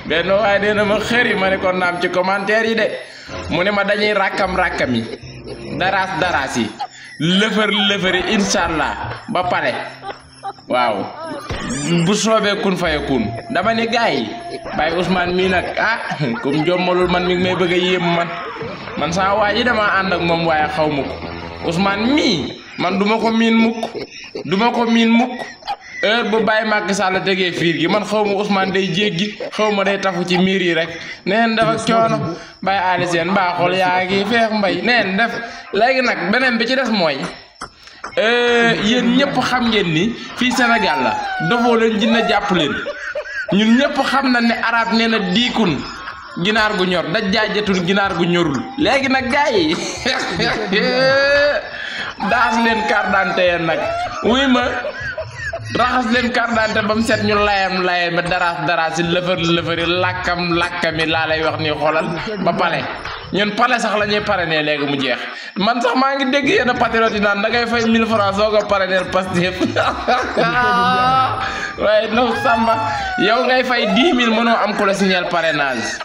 benn waaye nee na ma xëri ma ne ko naam ci commentaire yi de mu ne ma dañuy rakkam yi daraas yi lëfëri inshallah ba pare waaw bu soobee kun fayakun dama ne gaay yi Baye Ousmane mii nag comme jommalul man mi ngi may bëgg a yéem man saa waa ji dama ànd ak moom waaye xaw ma ko Ousmane mii man duma ko miin mukk heure bu Baye Macky Sall tegee fiir gi man xaw ma Ousmane day jéggi xaw ma day tafu ci miir yi rek neen def ak coono Baye Ali Sène mbaaxul yaa ngi feex mbay neen def léegi nag beneen bi ci des mooy yéen ñëpp xam ngeen ni fii Sénégal la dofoo leen jinne jàpp leen ñun ñëpp xam na ne arab nee na diikun ginaar gu ñor daj jaajatun ginaar gu ñorul léegi nag gars yi daas leen carte d'identité nag wuy ma raxas leen carte d'identité ba mu set ñu layam daraas si lëfëri lakkami laa lay wax nii xoolal ba pale ñun pale sax la ñuy parrainer léegi mu jeex man sax maa ngi dégg yenn patriote yi naan da ngay fay 1000 francs soo ko parrainer Pastef waaye no Samba yow ngay fay 10 000 mënoo am ku la signer parrainage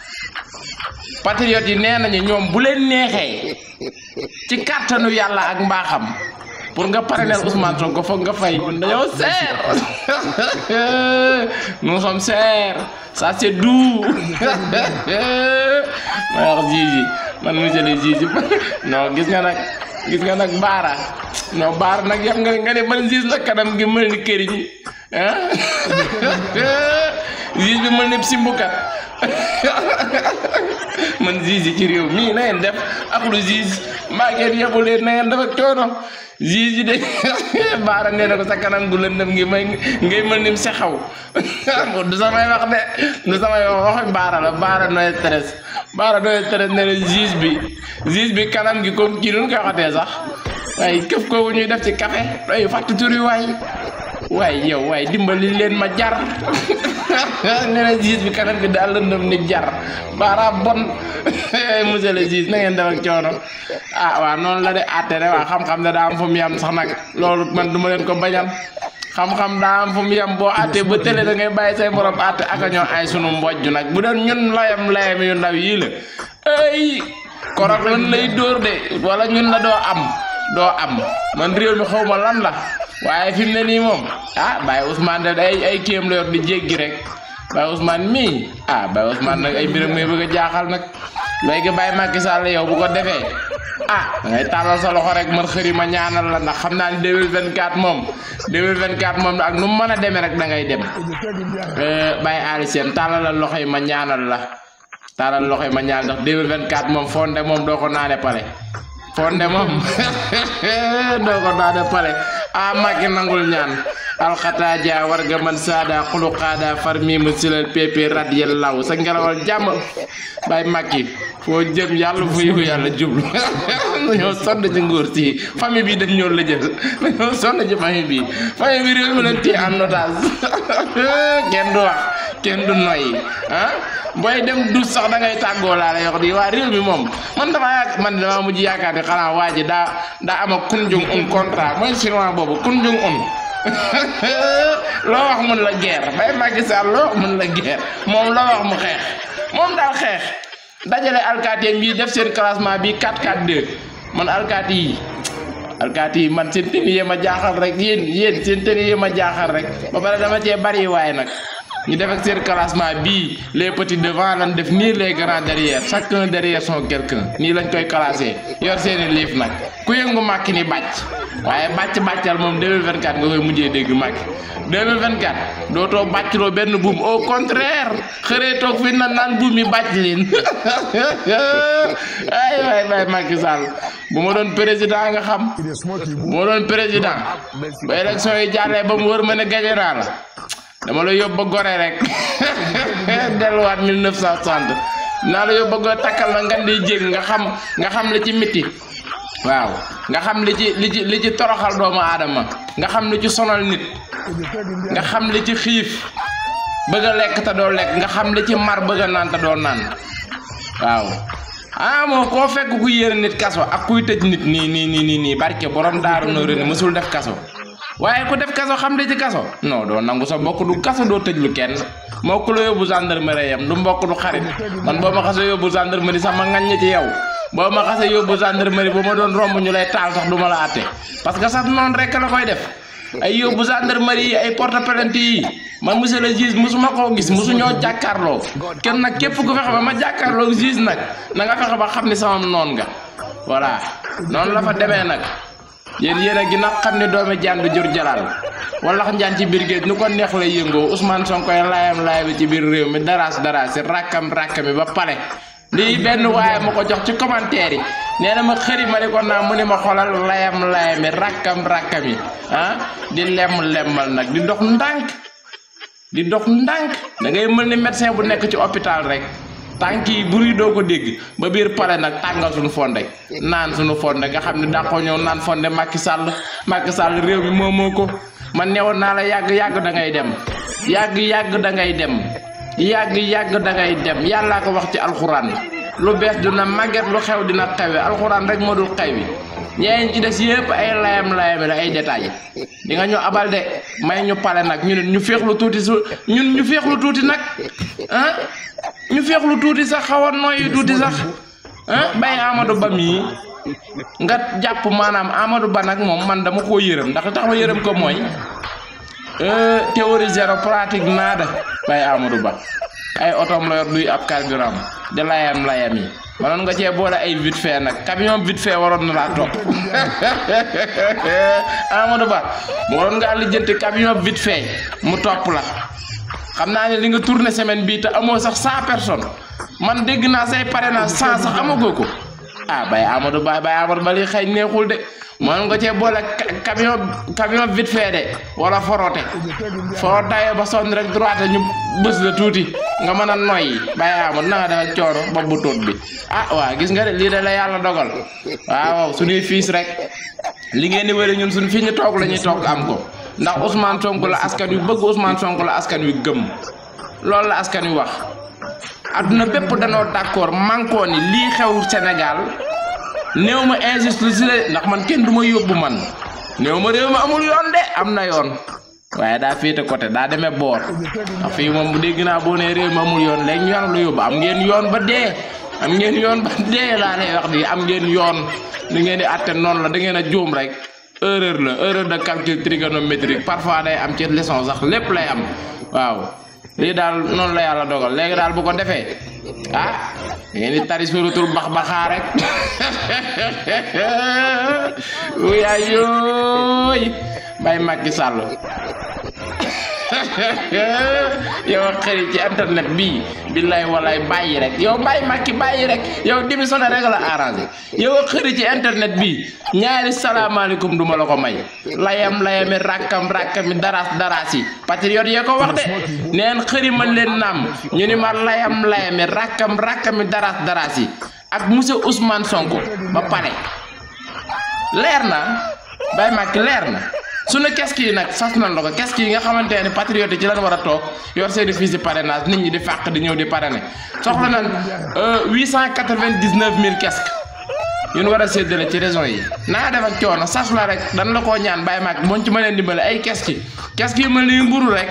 patriote yi nee nañu ñoom bu leen neexee ci kàttanu yàlla ak mbaaxam pour nga parrainer Ousmane Sonko foog nga fay ñun dañoo seer nous sommes chers ça c'est doux ma wax Zizi man monsieur le Zizi non gis nga nag baara non baara nag yam nga ne ban Zizi la kanam gi mel ni këriñ Zizi bi mel ni simbukat man Zizi ci réew mii na ngeen def ak lu Zizi maa ngeen yebu leen na ngeen def ak coono Zizi de baara nee na ko sa kanam gu lëndëm ngi ngay mel ni sexaw du samay wax de du samay wax baara la baara nooy stress nee na Zizi bi kanam gi comme kii nun koy waxatee sax waaye këf kooku ñuy def ci café ay fàttu tur yi waaye yow waaye dimbali leen ma jar nee na Zizi bi kanam gi daal lëndëm ni jar baara bon monsieur le Zizi na ngeen def ak coono waaw noonu la de àtte de waa xam-xam ne daa am fu mu yam sax nag loolu man duma leen ko bañal xam-xam daa am fu mu yam boo àtte ba télé da ngay bàyyi say morom àtte ak ñoo ay sunu mbojj nag bu doon ñun layam yu ndaw yii la ay korok lan lay dóor de wala ñun la doo am man réew mi xaw ma lan la waaye fi mu ne nii moom Baye Ousmane de ay kéem la yor di jéggi rek Baye Ousmane mii Baye Ousmane nag ay mbiram muy bëgg a jaaxal nag léegi Baye Macky Sall yow bu ko defee da ngay tàllal sa loxo rek man xëri ma ñaanal la ndax xam naa ne 2024 moom ak nu mu mën a demee rek da ngay dem Baye Ali Sène tàllalal loxo yi ma ñaanal la ndax 2024 moom fonde moom doo ko naane pale fonde moom doo ko naane pale Macky nangul ñaan alxataaja warga man saada xuluqaada farmi mu silal pp radiyal law sa ngelawal jàmm Baye Macky foo jëm yàlla fu yu yàlla jublu dañoo sonn ci nguur si famille bi dañ ñoo la jël dañoo sonn ci famille bi réew mi leen téye en otage kenn du wax kenn du noyyi booy dem du sax da ngay tàggoo laa lay wax di waa réew mi moom man dama mujj yaakaar ni xanaa waa ji daa am ak Kun Jong Un contrat mooy chinois boobu Kun Jong Un loo wax mun la guerre Baye Macky Sall loo wax mun la guerre moom loo wax mu xeex moom daal xeex dajale alkaati yi def seen classement bi 4-4-2 man alkaati yi man seen tenue yi ma jaaxal rek yéen seen tenue yi ma jaaxal rek ba pare dama cee bari waaye nag ñu def ak seen classement bii les petits devant lan def nii les grands derrière chacun derrière son quelqu'un nii lañ koy classé yor seeni liif nag ku yëngu Macky ni bàcc waaye bàccal moom 2024 nga koy mujjee dégg Macky 2024 dootoo bàccloo benn buum au contraire xëree toog fi naan buum yi bàcc leen ay waay Macky Sall bu ma doon président nga xam bu ma doon président ba élection yi jàllee ba mu wër ma ne gagné naa la dama la yóbbu ba Gorée rek delluwaat 1960 naa la yóbbu ba Gorée takkal la ngan di jég nga xam li ci miti waaw nga xam li ci toroxal doomu aadama nga xam li ci sonal nit nga xam li ci xiif bëgg a lekk te doo lekk nga xam li ci mar bëgg a naan te doo naan waaw moom koo fekk ku yéene nit kaso ak kuy tëj nit nii barke borom daaru no ren mësul def kaso waaye ku def kaso xam de ci kaso non doo nangu sa mbokk du kaso doo tëj lu kenn moo ku la yóbbu gendarmerie yam du mbokk du xarit man boo ma xasee yóbbu gendarmerie sax ma ngañ ci yow boo ma xasee yóbbu gendarmerie bu ma doon romb ñu lay taal sax du ma la àtte parce que sax noonu rek la koy def ay yóbbu gendarmerie ay porte plainte yi man monsieur le juge musuma koo gis musu ñoo jàkkaarloo kenn nag képp ku fexe ba ma jàkkaarloo juge nag na nga fexe ba xam ni sama noon nga voilà noonu la fa demee nag yéen a gi nag xam ne doomi jaan bi jur jalaal wala njaan ci biir géej nu ko neex lay yëngoo Ousmane Sonko layam bi ci biir réew mi daraas si rakkam mi ba pare lii benn waaye ma ko jox ci commentaire yi nee na ma xëri ma ne ko naa mu ne ma xolal layam mi rakkam yi ah di lemmal nag di dox ndànk da ngay mel ni médecin bu nekk ci hôpital rek tànk yi buri doo ko dégg ba biir pale nag tàngal suñu fonde naan suñu fonde nga xam ne dàqoo ñëw naan fonde Macky Sall réew mi moomoo ko man newoon naa la yàgg da ngay dem yàgg da ngay dem da ngay dem yàllaa ko wax ci alxuraan lu bees dina màgget lu xew dina xewe alxuraan rek moo dul xew wi ñeen ci des yëpp ay layam la ay détails di nga ñu abal de may ñu pale nag ñu féexlu tuuti ñun ñu féexlu tuuti nag ah ñu féexlu tuuti sax xaw a nooyi tuuti sax ah bay Amadou Ba mii nga jàpp maanaam Amadou Ba nag moom man dama koo yërëm ndax tax ma yërëm ko mooy théorie zéro pratique nada bay Amadou Ba ay otom la yor duy ab carburant de layam yi manoon nga cee boole ay vite fait nag camion vite fait waroon na laa topp Amadou Ba waroon ngaa lijjanti camion vite fait mu topp la xam naa ne li nga tourné semaine bii te amoo sax 100 personnes man dégg naa say parrainage 100 sax amagoo ko ah bay Amadou Ba li xëy neexul de manoon nga cee boole camion vite fait de wala forote foo tayee ba sonn rek droite ñu bës la tuuti nga mën a noyyi bay Amadou na nga def coono bopp bu tuut bi ah waa gis nga de lii de la yàlla dogal waaw suñuy fiis rek li ngeen di wëre ñun suñu fi ñu toog la ñuy toog am ko ndax Ousmane Sonko la askan wi bëgg Ousmane Sonko la askan wi gëm loolu la askan wi wax adduna bépp danoo d'accord mankoo ni lii xew Sénégal néew ma injustice la ndax man kenn du ma yóbbu man néew ma réew ma amul yoon de am na yoon waaye daa féete côté daa demee boor ndax fii moom bu dégg naa boo nee réew ma amul yoon léegi ñu yoon lu yóbbu am ngeen yoon ba dee laa lay wax di am ngeen yoon li ngeen di àtte noonu la da ngeen a juum rek erreur de calcul trigonométrique parfois day am ci leçon sax lépp lay am waaw lii daal noonu la yàlla dogal léegi daal bu ko defee ah ngeen di tari suratul baxaa rek wuyaay yooy bay Macky Sall yow xëri ci internet bi billaay walaay bàyyi rek yow bàyyi Macky bàyyi rek yow démissionné rek la arrangé yow xëri ci internet bi ñaari salaamaaleykum duma la ko may layami rakkami daraas yi patriote yee ko wax de neen xëri man leen naam ñu ni ma layami rakkami daraas yi ak monsieur Ousmane Sonko ba pare leer na bay Macky leer na suñu keski yi nag sas nañ la ko keski yi nga xamante ne patriote ci lan war a toog yor seeni fiches de parrainage nit ñi di fàq di ñëw di parrainer soxla nañ 899 000 kesk yu ñu war a séddale ci région yi naa def ak coono sas la rek dan la koo ñaan bàyyi maag moom ci mëneen dimbale ay keski yu mel ni mburu rek